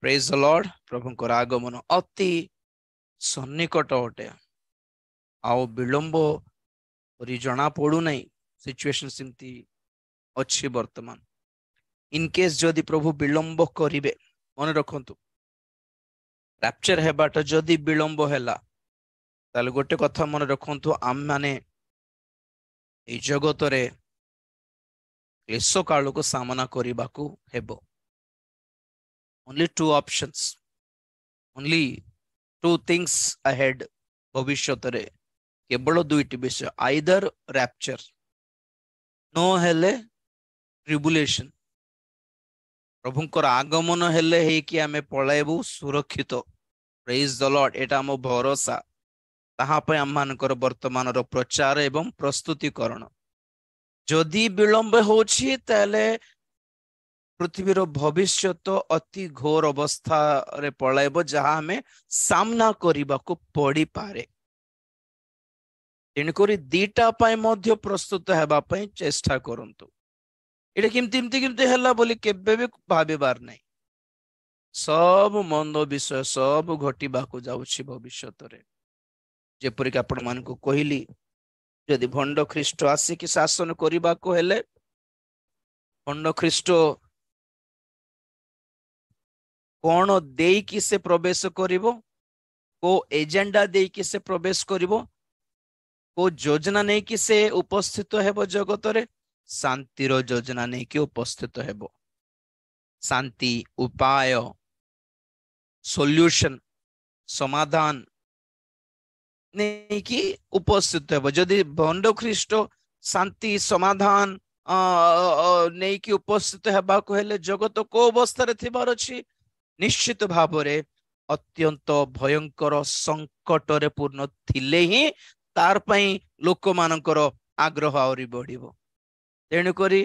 Praise the Lord प्रभुଙ୍କର आगमन अति सन्निकट अटे आओ विलंब परि जना पड़ू नहीं सिचुएशन सिमती अच्छी वर्तमान इन केस जदि प्रभु विलंब करिवे मन रखंतु रैप्चर हेबाटा जदि विलंब हैला ताले गोटे कथा मन रखंतु आम माने ए जगत रे क्लेश काल को सामना करने को हेबो only two options only two things ahead भविष्यत रे केवल दुईटी विषय आइदर रैप्चर नो हेले ट्रिबुलेशन प्रभुंकर आगमन हेले हे कि आमे पळाइबु सुरक्षित प्रेज द लॉर्ड एटा हम भरोसा ताहा पे हम मानकर वर्तमान रो प्रचार एवं प्रस्तुतिकरण जदि विलंब होछि ताले पृथ्वीर भविष्यत अति घोर अवस्था रे पळाइबो जहा हमें सामना करिबा को पड़ी पारे तेणुकरी दीटा पाए मध्य प्रस्तुत हेबा पाए चेष्टा करंतु एटा किमती हला बोली केबे भी भाबिबार नहीं सब मंद विषय सब घटिबा को जाउछि भविष्यत रे जेपरि कि आपण मान को कहली यदि भंड ख्रीष्ट आसी कि शासन करिबा को हेले भंड ख्रीष्ट कौन देई कि से प्रवेश करिवो को एजेंडा देई कि से प्रवेश करिवो को योजना नहीं कि से उपस्थित हेबो जगत रे शांतिर योजना नहीं कि उपस्थित हेबो शांति उपाय सॉल्यूशन समाधान नहीं कि उपस्थित हेबो जदि भंड ख्रीष्ट शांति समाधान नहीं कि उपस्थित हेबा को हेले जगत को अवस्था रे थिबार अछि निश्चित भाव रे अत्यंत भयंकर संकट रे पूर्ण थिले ही तार पई लोक मानकर आग्रह आउरी बढ़िबो तेणु करी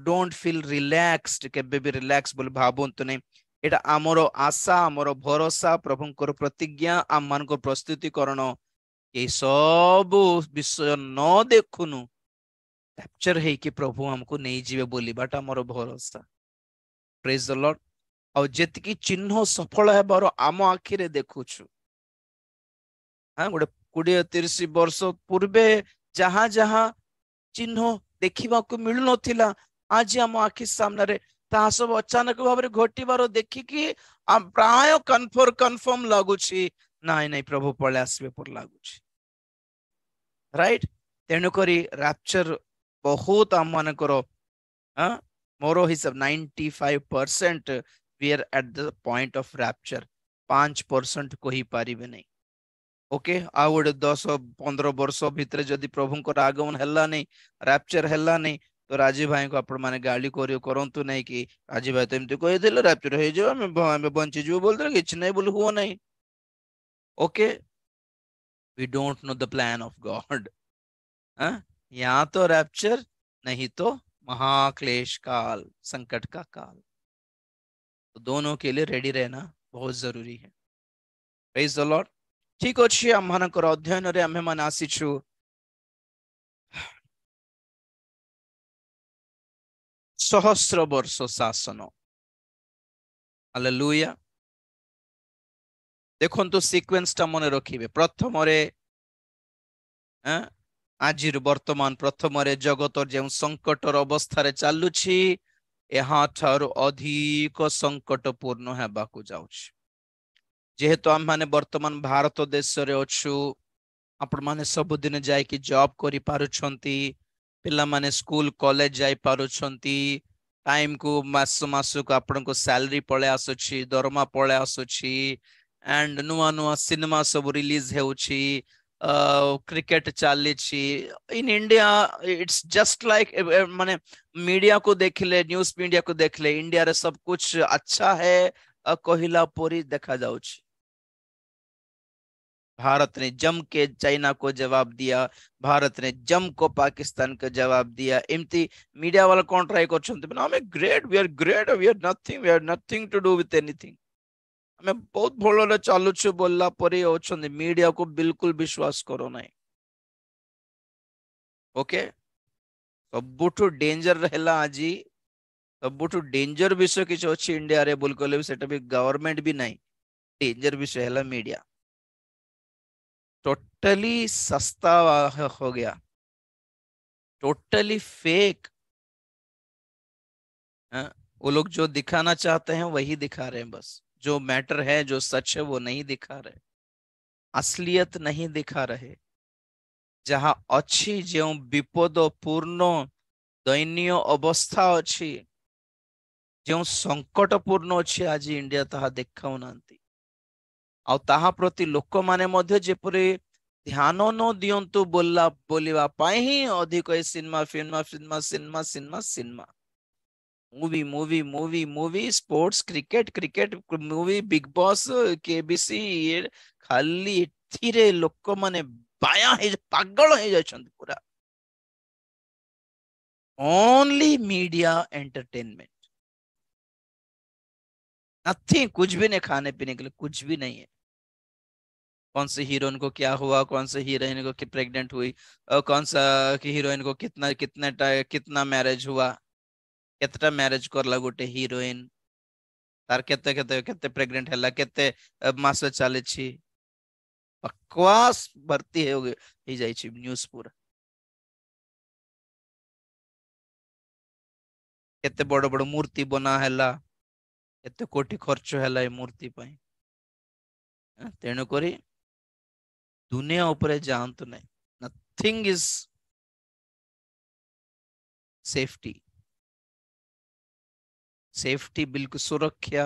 डोंट फील रिलैक्स्ड केबे भी रिलैक्स बोल भाबंतु नहीं एटा आमर आशा आमर भरोसा प्रभुंकर प्रतिज्ञा आम मानकर प्रस्तुतिकरण ये सब विषय न देखुनु कैप्चर है कि प्रभु हमको नहीं जीवे बोलीबाटा आमर भरोसा प्रेज द लॉर्ड और जेतिकी चिन्ह सफल हेबार आम आखिरे देखुछु हाँ गोटे 20-30 वर्ष पूर्वे जहां जहां चिन्ह देखा मिलु नथिला आज आम आखि सामने ताहा सब अचानक भाव घटबार देखिकी प्राय कन्फर्म लगुछि नाई नाई प्रभु पळे आसबे पर लगुछि राइट तेणुकरी रैप्चर बहुत आम मानकर मोर हिसाब 95% we are at the point of rapture 5% को ही पारिबे नहीं ओके आ गोटे 10-15 वर्ष भितर जदि प्रभुंकर आगमन हैला नहीं रैप्चर हैला नहीं तो राजीव भाई को आपण माने गाली करंतु नहीं कि राजीव भाई तो एमती कहि देले रैप्चर हो जो हमें बंची जो बोल दे किछ नहीं बोल हुआ नहीं okay we don't know the plan of God यहाँ तो रैप्चर नहीं तो महाक्लेश काल संकट का काल तो दोनों के लिए रेडी रहना बहुत जरूरी है प्रेज द लॉर्ड ठीक अच्छे आम मानकर अध्ययन रे आमे माने आसीछु सहस्र वर्ष शासन हालेलुया देखंतु सीक्वेंस टा मने रखिबे प्रथम रे आज वर्तमान प्रथम रे जगत जो संकटर अवस्था रे चालुछि यहाँ ठारू अधिक संकटपूर्ण हेबाकू जाउछि जेहेतु आम माने वर्तमान भारत देश रे अछु आपण माने सब दिन जाय कि जॉब करि पारुछंती पिला माने स्कूल कॉलेज जाय पारुछंती टाइम को मास को आपण को सैलरी पळे आसुछि दरमा पळे आसुछि एंड नुआ नुआ सिनेमा सब रिलीज हेउछि क्रिकेट चली in India it's just like माने मीडिया को देखले न्यूज मीडिया को देखले इंडिया रे सब कुछ अच्छा है कहिला परी देखा जाउछि भारत ने जम के चाइना को जवाब दिया भारत ने जम को पाकिस्तान को जवाब दिया एमती मीडिया वाला कौन ट्राई कर great we are nothing to do with anything हमें बहुत भल चलुछु बोलला परे होछन मीडिया को बिल्कुल विश्वास करो नहीं ओके सबुठु डेंजर रहला आज सबुठु डेंजर विषय किसी अच्छी इंडिया रे बोल कहले सेटा भी गवर्नमेंट भी नहीं डेंजर विषय है मीडिया टोटली सस्ता हो गया टोटली फेक। वो लोग जो दिखाना चाहते हैं वही दिखा रहे हैं बस जो मैटर है जो सच है वो नहीं दिखा रहे असलियत नहीं दिखा रहे जहाँ अच्छी जो विपद पूर्ण दैन्य अवस्था अच्छी जो संकटपूर्ण अच्छी आज इंडिया ताहा देखाऊ नांती आउ ताहा प्रति लोक माने मध्य जेपरि ध्यान न दियंतु बोलला बोलिबा पाई ही अधिक ए cinema film cinema cinema cinema cinema movie movie movie movie sports cricket cricket movie Bigg Boss KBC ये खाली एथिरे लोक माने बाया हे पागल हे जाछंती पूरा ओनली मीडिया एंटरटेनमेंट नथिंग कुछ भी नहीं खाने पीने के लिए कुछ भी नहीं है कौन से हीरोइन को क्या हुआ कौन से हीरोइन को प्रेग्नेंट हुई और कौन सा कि हीरोइन को कितना कितना कितना मैरिज हुआ केतटा मैरिज करला गोटे हीरोइन तार केते केते केते प्रेग्नेंट हैला केते मास चले छी बकवास भर्ती है हो जाई छी न्यूज़ पूरा केते बड़ बड़ मूर्ति बना हैला केते कोटी खर्च हैला ए मूर्ति पई तेणु करी दुनिया ऊपर जानतु नहीं नथिंग इज सेफ्टी सेफ्टी बिल्कुल सुरक्षा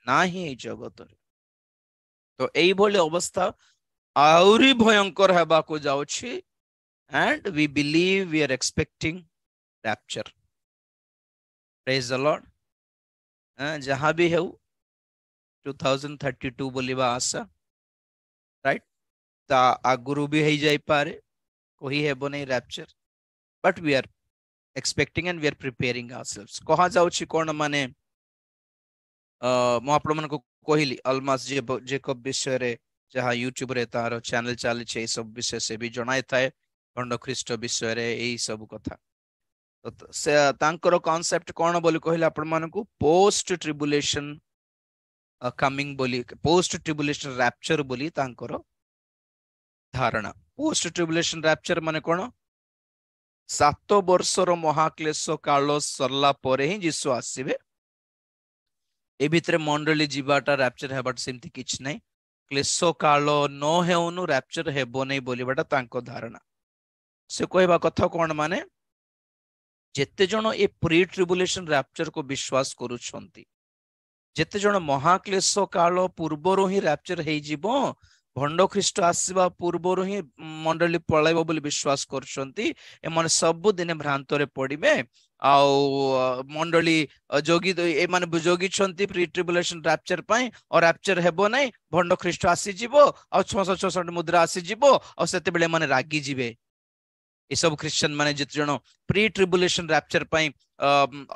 ना ही जगत तो यही भली अवस्था आउरी भयंकर हेबा को जाउछि and we believe we are expecting rapture praise the lord जहां भी है 2032 बोलिबा आशा राइट ता आगुरु भी है जाई पारे कोई हेबो नहीं rapture but we are expecting and we are preparing ourselves कहा जाउछि कोन माने मो आपण मन को कहली अलमास जेकब विषय रे जहाँ यूट्यूब रे तार चैनल चली छे सब विषय से भी जणाई थाए भंड ख्रीष्ट विषय रे यही सब कथा तो से तांकर कांसेप्ट कोन बोली कहले आपण मन को पोस्ट ट्रिबुलेशन कमिंग बोली पोस्ट ट्रिबुलेशन रैप्चर बोली तांकर धारणा पोस्ट ट्रिबुलेशन रैप्चर माने कोन 7 वर्षर महाक्लेश काल सरला परे ही जीसु आसीबे ए भितरे मंडली जीवाटा रैप्चर हेबाट सेमती किछ नै क्लेश काल न हेउनु रैप्चर हेबो नै बोलिबाटा तांको धारणा से कहबा कथा कोन माने जेते जण ए प्री ट्रिबुलेशन रैप्चर को विश्वास करूछंती जेते जण महाक्लेश काल पूर्वरो ही रैप्चर हेइ जिवो भंड ख्रीष्ट आसीबा पूर्वरो ही मंडली पळाइबो बोली विश्वास करछंती ए माने सब दिन भ्रांत रे पडिबे आउ मंडली जोगी ए माने जोगी छंती प्री ट्रिबुलेशन रैप्चर पई और रैप्चर हेबो नै भंड ख्रीष्ट आसी जिवो आ 666 मुद्रा आसी जिवो आ सेते बेले माने रागी जिवे ये सब क्रिश्चियन माने जित जण प्री ट्रिबुलेशन रैप्चर पई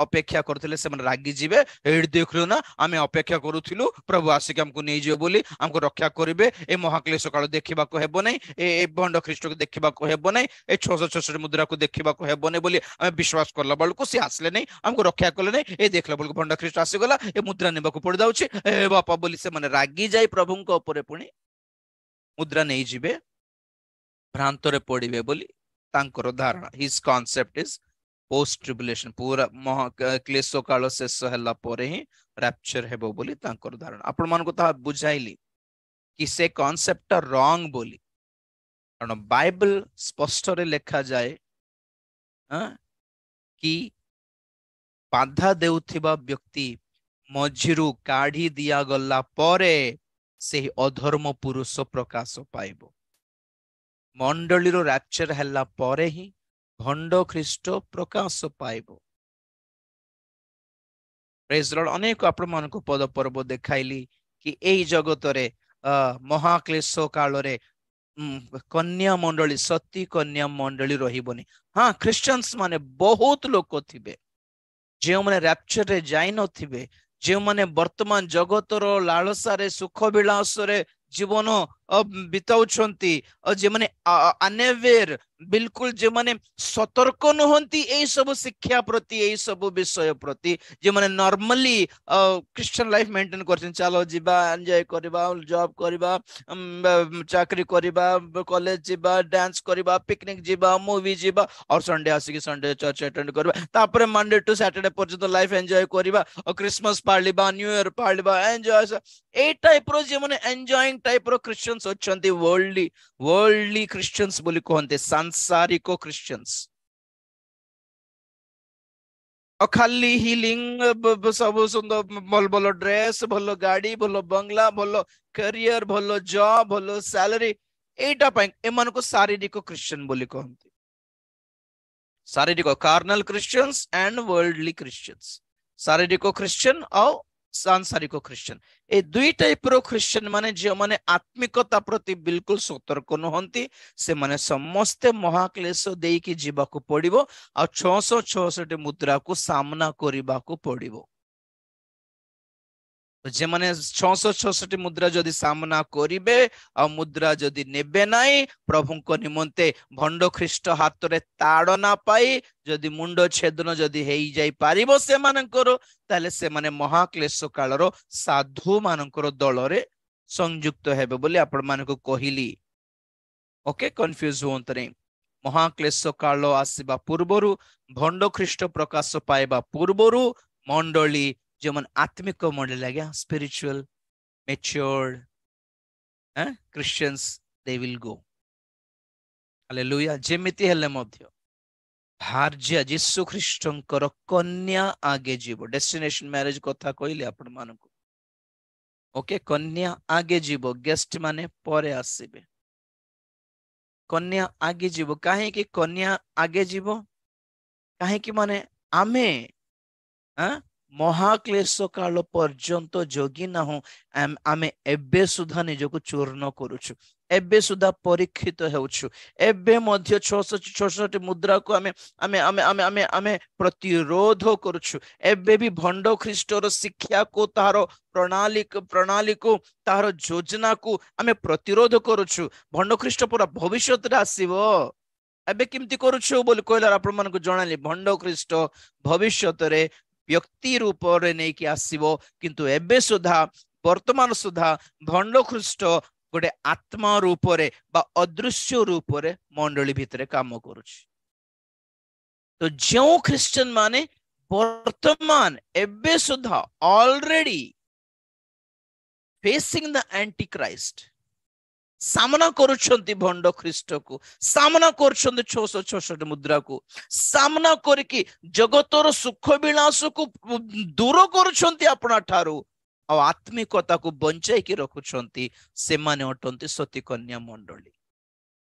अपेक्षा करथिले से माने रागी जिवे एड देखलो ना आमे अपेक्षा करूथिलु प्रभु आसिक हमको नै जियो बोली हमको रक्षा करिवे ए महाक्लेश काल देखिबा को हेबो नै ए भंड ख्रीष्ट को देखिबा को हेबो नै ए 666 मुद्रा को देखिबा को हेबो नै बोली आमे विश्वास करला बळको से आसले नै हमको रक्षा करले नै ए देखला बळको भंड ख्रीष्ट आसी गला ए मुद्रा नेबा को पड़ जाउछि ए बापा बोली से माने रागी जाई प्रभु को ऊपर पुणी मुद्रा नै जिवे भ्रांत रे पड़िबे बोली तांकर धारणा his concept is post tribulation पूरा क्लेश काल शेष हला परे ही रैप्चर हेबो बोली तांकर धारणा आपण मन को ता बुझाइली कि से कांसेप्ट रॉन्ग बोली कारण बाइबल स्पष्ट रे लिखा जाए कि बाधा देउथिबा व्यक्ति मझिरु काढ़ी दिया गला परे से अधर्म पुरुष प्रकाश पाइबो मंडली रो रैप्चर हल्ला परे ही भंड ख्रीष्ट प्रकाश पाइबो प्रेज लॉर्ड अनेक आपण मन को पद पर्व देखाइली कि एई जगत रे महाक्लेश काल रे कन्या मंडली सती कन्या मंडली रहिबोनी हां क्रिश्चियंस माने बहुत लोक थिबे जे माने रैप्चर रे जाई न थिबे जे माने वर्तमान जगत रो लालसा रे सुख विलास रे जीवन ବିତାଉଛନ୍ତି जे माने अनअवेयर बिल्कुल जे माने सतर्क नुहंती एई सब शिक्षा प्रति एई सब विषय प्रति जे माने नॉर्मली क्रिश्चियन लाइफ मेंटेन करछन चलो जीवा एंजॉय करबा जॉब करबा चाकरी करबा कॉलेज जीवा डांस करबा पिकनिक जीवा मूवी जीवा और संडे आसी संडे चर्च अटेंड करबा तापर मंडे टू सैटरडे पर्यंत लाइफ एंजॉय करबा और क्रिसमस पाळिबा न्यू ईयर पाळिबा एंजॉय ए टाइप रो जे माने एंजॉयिंग टाइप रो क्रिश्चियंस अछंती वर्ल्डली क्रिश्चियंस बोली कहते सांसारिक क्रिश्चियंस खाली हिलिंग सब सुंदर भल भल ड्रेस भल गाड़ी भल बंगला भल करियर भल जॉब भल सैलरी एटा पई एमान को शारीरिक क्रिश्चियन बोली कहते शारीरिक carnal Christians and worldly Christians शारीरिक क्रिश्चियन और सांसारिक क्रिश्चियन ए दुई टाइप रो क्रिश्चियन माने जे माने आत्मिकता प्रति बिल्कुल सतर्क नहंती से माने समस्ते महाक्लेश देई की जीवा को पड़िबो आ 666 मुद्रा को सामना करिबा को पड़िबो जे माने 666 मुद्रा जदि सामना करिवे आ मुद्रा जदि नेबे नाही प्रभु को निमंते भंड ख्रीष्ट हाथ रे ताड़ ना पाई जदि मुंड छेदन जदि हेई जाई पारिबो से मानकर ताले से माने महाक्लेश कालरो साधु मानकर दल रे संयुक्त हेबे बोली आपण मानको कहिली ओके कंफ्यूज होंत नहीं महाक्लेश काल आसीबा पूर्वरु भंड ख्रीष्ट प्रकाश पाइबा पूर्वरु मंडली जो मन आत्मिक मंडली आज्ञा spiritual matured Christians they will go hallelujah जेमिति हेले मध्य भार्य यीशु ख्रीष्टंकर कन्या आगे जीव डेस्टिनेशन मैरिज कथा कहले आपण मानको ओके कन्या आगे जीव गेस्ट माने परे आसीबे कन्या आगे जीव काहे कि कन्या आगे जीव काहे कि माने आमे महाक्लेश काल पर्यंत जोगी ना हो आमे एबे सुधा निजको चूर्ण करूछु एबे सुधा परीक्षित हेउछु एबे मध्य 666 मुद्रा को आमे आमे आमे आमे आमे आमे प्रतिरोध करूछु एबे भी भंड ख्रीष्टर शिक्षा को तारो प्रणाली को तारो योजना को आमे प्रतिरोध करूछु भंड ख्रीष्ट पूरा भविष्यत रे आसीबो एबे किमती करूछु बोली कहला आपण मन को जणाली भंड ख्रीष्ट भविष्यत रे व्यक्ति रूप रे नै कि आसीबो किंतु एबे सुधा वर्तमान सुधा भंड ख्रीष्ट गोटे आत्मा रूप रे बा अदृश्य रूप रे मंडली भितरे काम करूछि तो जो क्रिश्चियन माने वर्तमान एबे सुधा already facing the antichrist सामना करुछंती भंड ख्रीष्ट को सामना करुछंती 666 मुद्रा को सामना करके जगतर सुख विलास को दूर करुछंती अपना ठारू और आत्मिकता को बंचाई की रखुछंती से माने अटंती सती कन्या मंडली